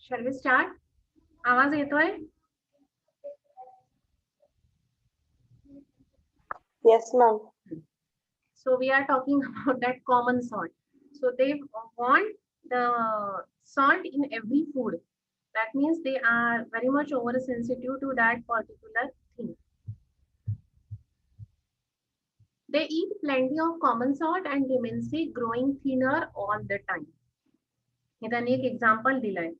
Shall we start? आवाज येतोय? Yes, ma'am. So we are talking about that common salt. So they want the salt in every food. That means they are very much oversensitive to that particular thing. They eat plenty of common salt and remain growing thinner all the time. इधर एक example दिला है.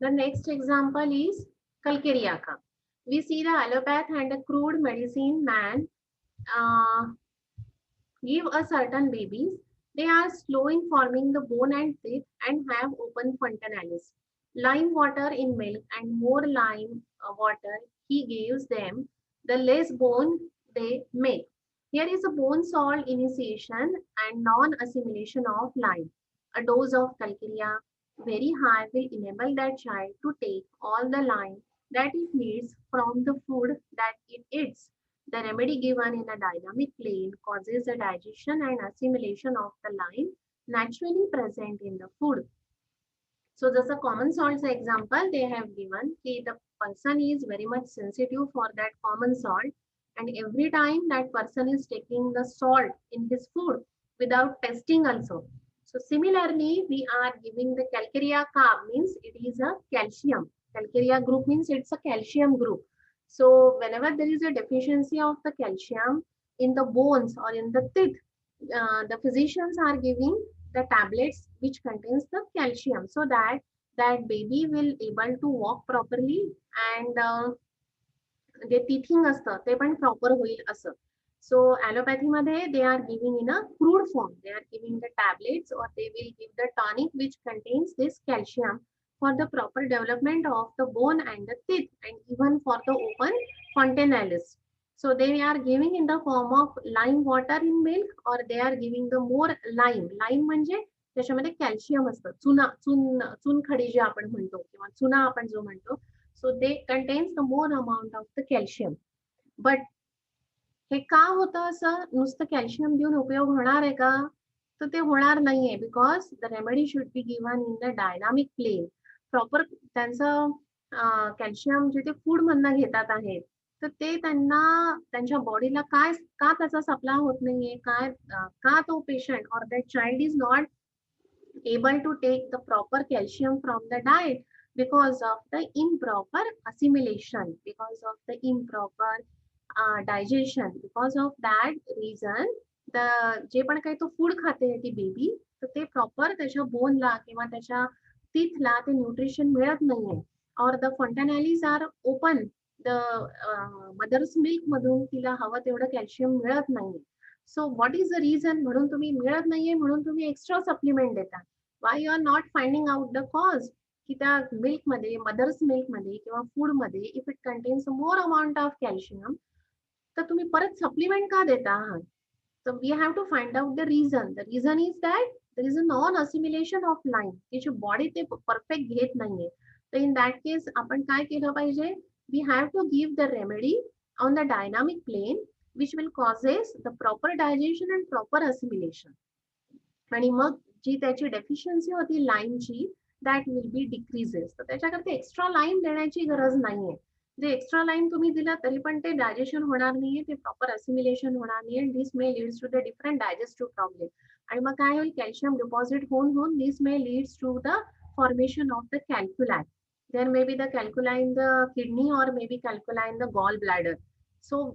The next example is Kalkiriaka. We see the allopath and a crude medicine man give a certain babies. They are slow in forming the bone and teeth and have open fontanelles. Lime water in milk and more lime water he gives them, the less bone they make. Here is a bone salt initiation and non-assimilation of lime. A dose of calcarea very high will enable that child to take all the lime that it needs from the food that it eats. The remedy given in a dynamic plane causes the digestion and assimilation of the lime naturally present in the food. So just a common salts example they have given, okay, the person is very much sensitive for that common salt, and every time that person is taking the salt in his food without testing also. So similarly, we are giving the calcarea carb means it is a calcium. Calcarea group means it's a calcium group. So whenever there is a deficiency of the calcium in the bones or in the teeth, the physicians are giving the tablets which contains the calcium so that that baby will able to walk properly and J teething असतं ते पण proper होईल असं. So allopathy मध्ये they are giving in a crude form. They are giving the tablets or they will give the tonic which contains this calcium for the proper development of the bone and the teeth and even for the open fontanelles. So they are giving in the form of lime water in milk or they are giving the more lime. Lime म्हणजे त्याच्यामध्ये calcium असतं. चुनखडी जे आपण म्हणतो किंवा चुना आपण जो म्हणतो. So they contains the more amount of the calcium. But हे का होतं असं नुसतं कॅल्शियम देऊन उपयोग होणार आहे का? तर ते होणार नाहीये because the remedy should be given in the dynamic plane. Proper त्यांचं कॅल्शियम जे ते फूड मधनं घेतात आहेत तर ते त्यांना त्यांच्या बॉडीला काय का त्याचा सप्लाय होत नाहीये काय का तो पेशंट और that child is not able to take the proper calcium from the diet because of the improper assimilation, because of the improper digestion. Because of that reason, जे पण काही तो फूड खाते ती बेबी, तर ते प्रॉपर त्याच्या बोनला किंवा त्याच्या टीथला ते न्यूट्रिशन मिळत नाहीये. Or the fontanelles are open. The mother's milk मधून तिला हवं तेवढं कॅल्शियम मिळत नाहीये. So what is the reason? म्हणून तुम्ही मिळत नाहीये म्हणून तुम्ही एक्स्ट्रा सप्लिमेंट देता. Why you are not finding out the cause? की त्या मिल्कमध्ये, मदर्स मिल्कमध्ये किंवा फूडमध्ये if it contains more amount of calcium, तर तुम्ही परत सप्लिमेंट का देता आहात? So we have to find out the reason. The reason is that there is a non-assimilation of lime. तिची बॉडी ते परफेक्ट घेत नाहीये. तर इन दॅट केस आपण काय केलं पाहिजे? We have to give the remedy on the dynamic plane which will causes the proper digestion and proper assimilation. आणि मग जी त्याची डेफिशियन्सी होती लाईमची, दॅट विल बी डिक्रीजेस. तर त्याच्याकरता एक्स्ट्रा लाईम देण्याची गरज नाहीये. जे एक्स्ट्रा लाईम तुम्ही दिला तरी पण ते डायजेशन होणार नाहीये, ते प्रॉपर असिमिलेशन होणार नाहीये. This may leads to the different digestive problem. आणि मग काय होईल? कॅल्शियम डिपॉझिट होऊन होऊन this may leads to the formation of the calculi. There may be the calculi in the kidney or may be calculi in the gall bladder. So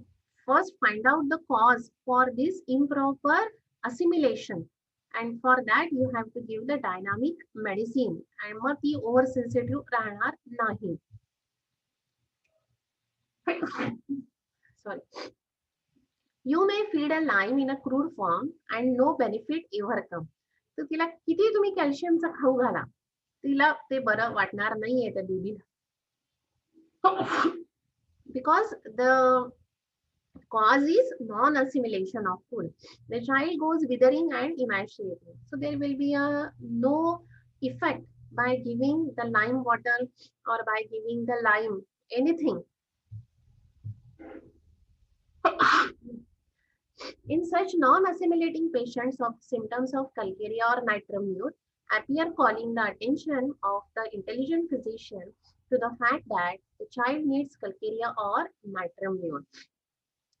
first find out the cause for this improper assimilation, and for that you have to give the dynamic medicine, and मग ती over sensitive राहणार नाही. Sorry. You may feed a lime in a crude form and no benefit ever come. तर तिला किती तुम्ही कॅल्शियमचा खाऊ घाला, तिला ते बरं वाटणार नाहीये त्या बेबीला. Because the cause is non-assimilation of food. The child goes withering and emaciating. So there will be no effect by giving the lime water or by giving the lime anything. In such non-assimilating patients, of symptoms of calcaria or nitramure appear, calling the attention of the intelligent physician to the fact that the child needs calcaria or nitramure.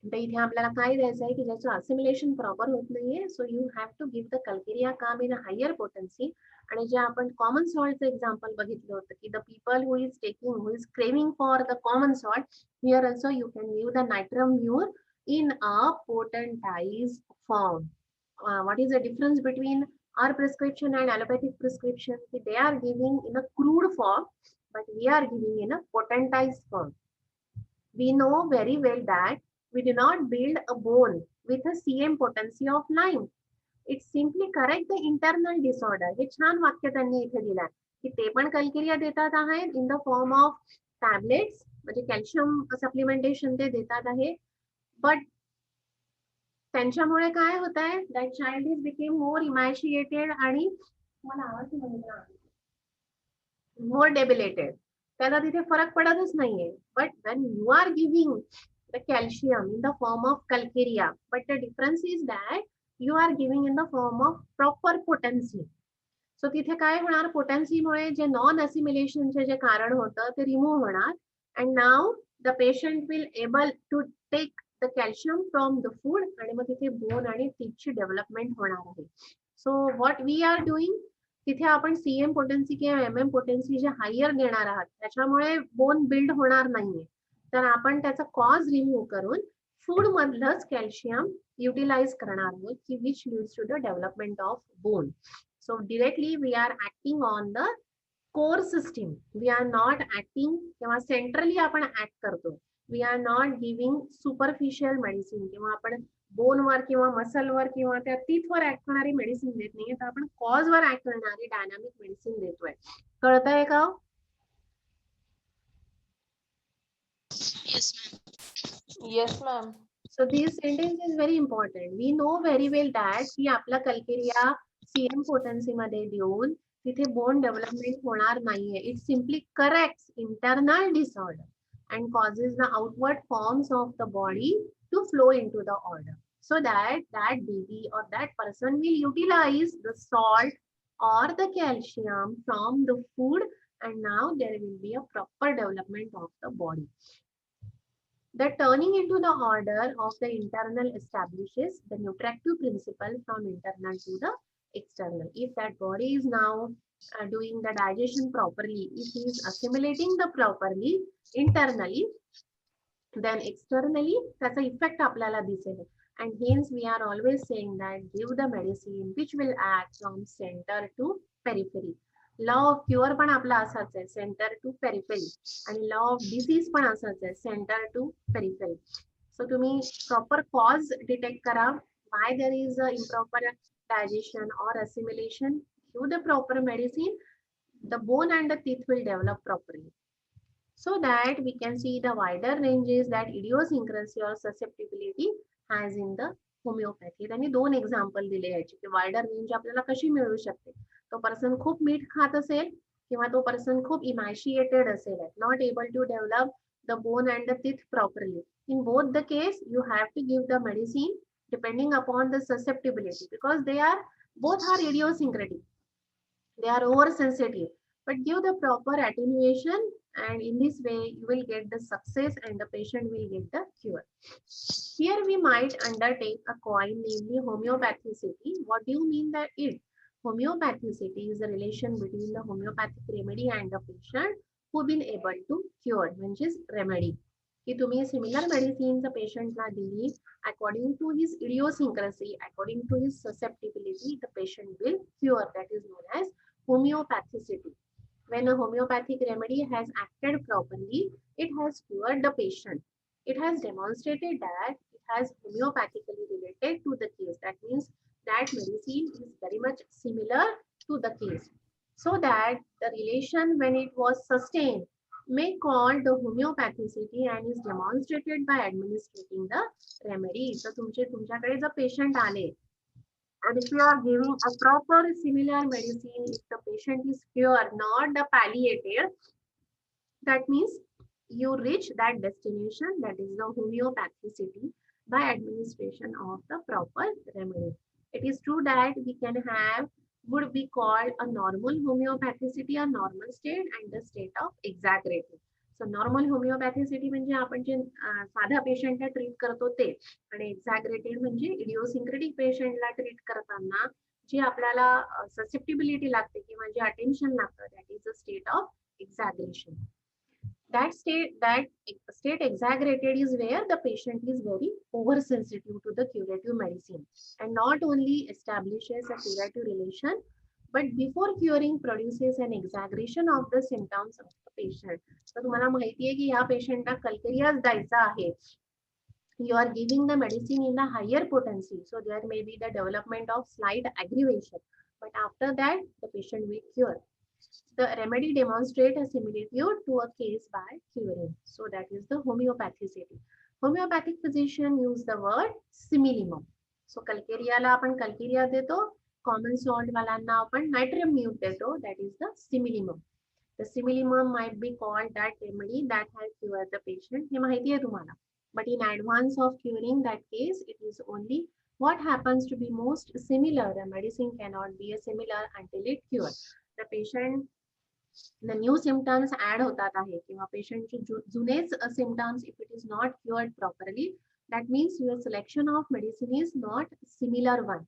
तर इथे आपल्याला काय द्यायचं आहे की ज्याचं assimilation proper होत नाहीये, so you have to give the calcarea काम इन अ हायर पोटन्सी. आणि जे आपण कॉमन सॉल्टचं एक्झाम्पल बघितलं होतं की the people who is taking, who is craving for the common salt, here also you can give the natrum mur in a potentized form. What is the difference between our prescription and allopathic prescription? They are giving in a crude form, but we are giving in a potentized form. We know very well that we do not build a bone with a cm potency of lime. It simply correct the internal disorder. हे छान वाक्य त्यांनी इथे दिलं की ते पण calcarea देतात आहेत in the form of tablets, म्हणजे कॅल्शियम सप्लिमेंटेशन ते देतात आहे. बट त्यांच्यामुळे काय होत आहे? That child is became more emaciated आणि मला आवाज मोर डेबिलेटेड. त्याला तिथे फरक पडतच नाहीये. But when you are giving the calcium in the form of calcarea, but the difference is that you are giving in the form of proper potency. So तिथे काय होणार? पोटेन्सीमुळे जे नॉन असिमिलेशनचे जे कारण होतं ते रिमूव्ह होणार. And now the patient will able to take the calcium from the food आणि मग तिथे बोन आणि टीथची डेव्हलपमेंट होणार आहे. So what we are doing, तिथे आपण सीएम पोटेन्सी किंवा एमएम पोटेन्सी जे हायर देणार आहात त्याच्यामुळे बोन बिल्ड होणार नाहीये. तर आपण त्याचा कॉज रिमूव्ह करून फूड मधलंच कॅल्शियम युटिलाइज करणार आहोत की which leads to the development of bone. So directly we are acting on the core system. We are not acting किंवा centrally आपण act करतो. We are not giving superficial medicine किंवा आपण bone वर किंवा muscle वर किंवा त्या teeth वर act करणारी medicine देत नाहीये, तर आपण cause वर act करणारी dynamic medicine देतोय. कळतंय का? Yes, ma'am. Yes, ma'am. So this sentence is very important. We know very well that की आपला कल्केरिया सीएम पोटेन्सी मध्ये देऊन तिथे बोन डेव्हलपमेंट होणार नाहीये. It simply corrects internal disorder and causes the outward forms of the body to flow into the order, so that that baby or that person will utilize the salt or the calcium from the food, and now there will be a proper development of the body. The turning into the order of the internal establishes the nutractive principle from internal to the external. If that body is now doing the digestion properly, if he is assimilating the properly internally, then externally त्याचा effect आपल्याला दिसेल. and hence we are always saying that give the medicine which will act from center to periphery. Law of cure पण आपला असाच आहे, centre to periphery, आणि law of disease पण असाच आहे, सेंटर टू पेरिफेरी. सो तुम्ही प्रॉपर कॉज डिटेक्ट करा, why there is a improper digestion or assimilation. Give the proper medicine, the bone and the teeth will develop properly, so that we can see the wider ranges that idiosyncrasy or susceptibility has in the homeopathy. त्यांनी दोन example दिले याचे की wider range आपल्याला कशी मिळू शकते. तो पर्सन खूप मीठ खात असेल किंवा तो पर्सन खूप इमॅशिएटेड असेल, not able to develop the bone and the teeth properly. In both the case, you have to give the medicine depending upon the susceptibility, because they are both are idiosyncratic. They are oversensitive, but give the proper attenuation, and in this way you will get the success and the patient will get the cure. Here we might undertake a coin, namely homeopathicity. What do you mean by it? Homeopathicity is the relation between the homeopathic remedy and the patient who been able to cure, which is remedy. की तुम्ही similar medicine पेशंटला दिली, according to his idiosyncrasy, according to his susceptibility, the patient will cure. That is known as homeopathicity. When a homeopathic remedy has acted properly, it has cured the patient. It has demonstrated that it has homeopathically related to the case. That means that medicine is very much similar to the case. So that the relation, when it was sustained, may called the homeopathicity and is demonstrated by administrating the remedy. So तुमच्याकडे जर patient आले, and if you are giving a proper similar medicine, if the patient is pure, not the palliative, that means you reach that destination, that is the homeopathicity, by administration of the proper remedy. It is true that we can have, would be called a normal homeopathicity, a normal state, and the state of exaggerated. So normal homeopathicity म्हणजे आपण जे साध्या पेशंटला treat करतो ते, आणि एक्झॅग्रेटेड म्हणजे इडिओसिंक्रेटिक पेशंटला treat करताना जी आपल्याला ससेप्टिबिलिटी लागते किंवा जे अटेन्शन लागतं, that is a state of exaggeration. That state exaggerated is where the patient is very oversensitive to the curative medicine and not only establishes a curative relation, but before curing produces an exaggeration of the symptoms of the patient. तर तुम्हाला माहिती आहे की ह्या पेशंटला कलकरियाच द्यायचा आहे, you are giving the medicine in a higher potency, so there may be the development of slight aggravation, but after that the patient will cure. The remedy demonstrate a similitude to a case by curing. So that is the homeopathicity. Homeopathic physician use the word similimum. So calcareaला आपण calcarea देतो, common salt वाल्यांना आपण natrium mute देतो, that is the similimum. The similimum might be called that remedy that has cured the patient. हे माहिती आहे तुम्हाला. But in advance of curing that case, it is only what happens to be most similar. The medicine cannot be a similar until it cures. The patient, the new symptoms add होतात आहे किंवा पेशंटचे जुनेच symptoms, if it is not cured properly, that means your selection of medicine is not similar one.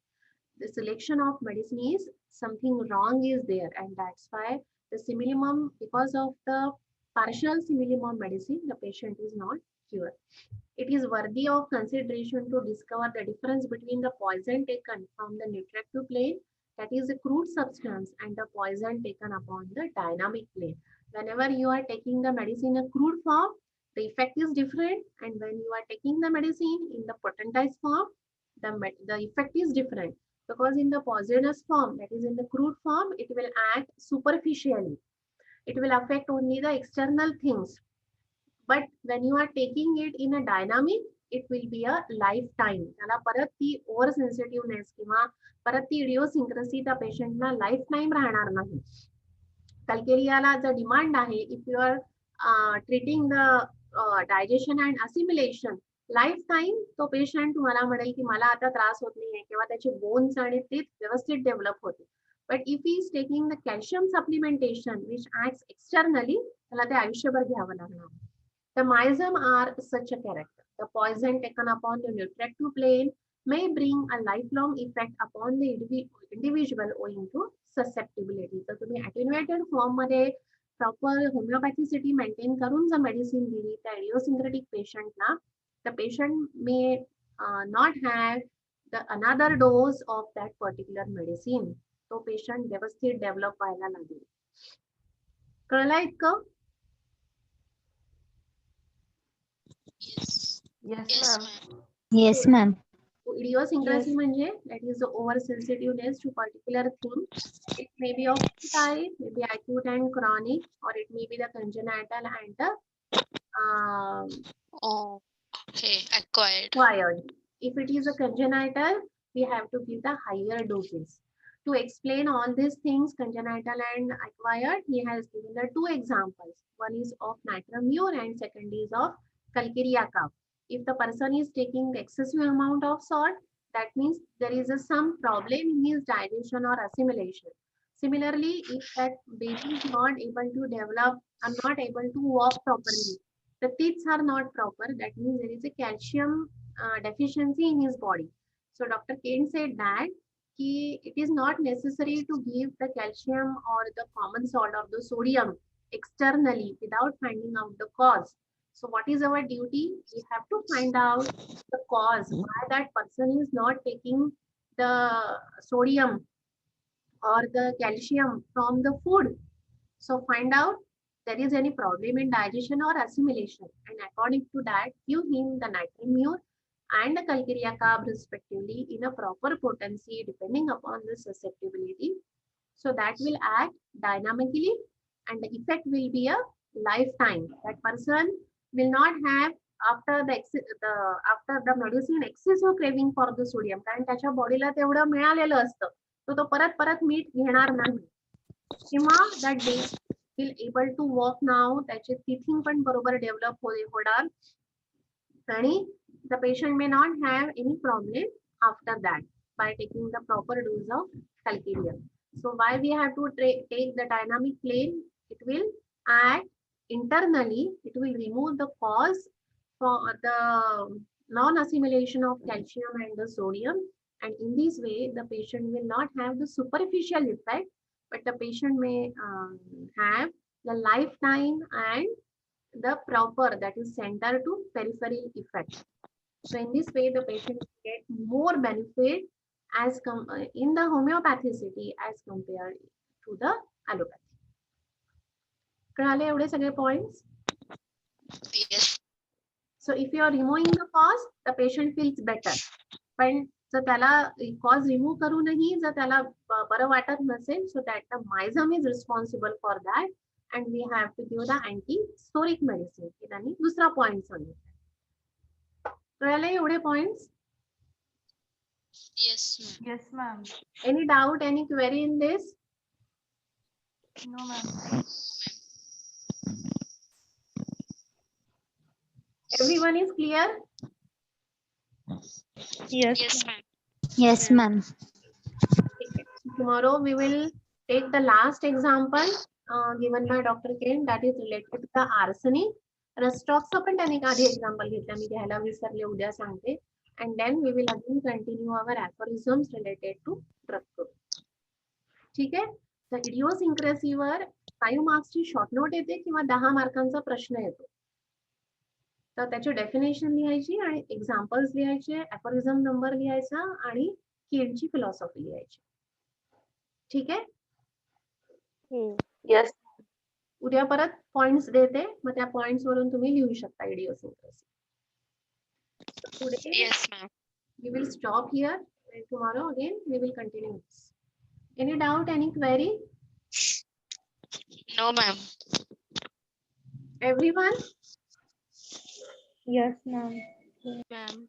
The selection of medicine is something wrong is there, and that's why the similimum, because of the partial similimum medicine, the patient is not cured. It is worthy of consideration to discover the difference between the poison taken from the nutritive plane, that is a crude substance, and the poison taken upon the dynamic plane. Whenever you are taking the medicine in a crude form, the effect is different, and when you are taking the medicine in the potentized form, the effect is different, because in the poisonous form, that is in the crude form, it will act superficially. It will affect only the external things. But when you are taking it in a dynamic, it will be a lifetime. त्याला परत ती over सेन्सिटिव्हनेस किंवा परत ती इडिओसिंक्रसी त्या पेशंटला life time राहणार नाही. कल्केरियाला जर डिमांड आहे, if you are treating the digestion and assimilation, life time तो पेशंट तुम्हाला म्हणेल की मला आता त्रास होत नाहीये किंवा त्याचे बोन्स आणि टीथ व्यवस्थित डेव्हलप होते. But if he is taking the calcium supplementation which acts externally, त्याला ते आयुष्यभर घ्यावं लागणार. The miasm are such a character. The poison taken upon the nutritive plane may bring a lifelong effect upon the individual owing to susceptibility. तर तुम्ही attenuated form मध्ये proper homeopathicity maintain करून जर medicine दिली त्या idiosyncratic patient ला, the patient may not have the another dose of that particular medicine. तो patient व्यवस्थित डेव्हलप व्हायला लागेल. कळलं इतकं? Yes, ma'am. Yes, ma'am. Idiosyncrasy Yes. म्हणजे that is the oversensitiveness to particular thing. It may be of two types, maybe acute and chronic, or it may be the congenital and the Oh, okay, acquired. acquired. If it is a congenital, we have to give the higher doses. To explain all these things, congenital and acquired, he has given the two examples. One is of natramure and second is of calcarea cough. If the person is taking excessive amount of salt, that means there is some problem in his digestion or assimilation. Similarly, if that baby is not able to develop or not able to walk properly, the teeth are not proper, that means there is a calcium deficiency in his body. So Dr. Kane said that it is not necessary to give the calcium or the common salt or the sodium externally without finding out the cause. So what is our duty? We have to find out the cause why that person is not taking the sodium or the calcium from the food. So find out there is any problem in digestion or assimilation, and according to that, give him the nitramure and the calcarea carb respectively in a proper potency depending upon the susceptibility. So that will act dynamically and the effect will be a lifetime. That person will not have after the medicine excessive craving for the sodium, कारण त्याच्या बॉडीला तेवढं मिळालेलं असतं, तो तो परत परत मीठ घेणार नाही. किंवा that baby will able to walk now, त्याचे teething पण बरोबर डेव्हलप होणार आणि the patient may not have any problem after that by taking the proper dose of calcarea. So why we have to take the dynamic plane? It will act internally, it will remove the cause for the non-assimilation of calcium and the sodium, and in this way the patient will not have the superficial effect, but the patient may have the lifetime and the proper, that is center to peripheral effect. So in this way, the patient get more benefit as in the homeopathicity as compared to the allopathy. कळाले एवढे सगळे points? Yes. So if you are removing the cause, the patient feels better. पण जर त्याला cause remove करूनही जर त्याला बरं वाटत नसेल, so that the myzum is responsible for that, and we have to give the anti-storic medicine. हे त्यांनी दुसरा point सांगितला. कळाले एवढे points? Yes, ma'am. Yes, ma'am. Any doubt, any query in this? No, ma'am. Everyone is clear? Yes, ma'am. Yes, ma'am. Tomorrow we will take the last example given by Dr. Kane, that is related to the arsenic. रस्टॉक्सचा पण त्याने एक आधी example घेतला, मी घ्यायला विसरले, उद्या सांगते. And then we will again continue our aphorisms related to drug code. ठीक आहे? तर इडिओसिंक्रेसीवर 5 मार्क्सची शॉर्ट नोट येते किंवा 10 मार्कांचा प्रश्न येतो. तर त्याची डेफिनेशन लिहायची आणि एक्झाम्पल्स लिहायचे, ऍफोरिझम नंबर लिहायचा आणि केनची फिलॉसॉफी लिहायची. ठीक आहे? Yes. उद्या परत पॉइंट्स देते, मग त्या पॉइंट्स वरून तुम्ही लिहू शकता इडिओसिंक्रेसी. Today Yes, ma'am. we will stop here and tomorrow again we will continue this. Any doubt, any query? No, ma'am. Everyone? Yes, ma'am. Ma'am.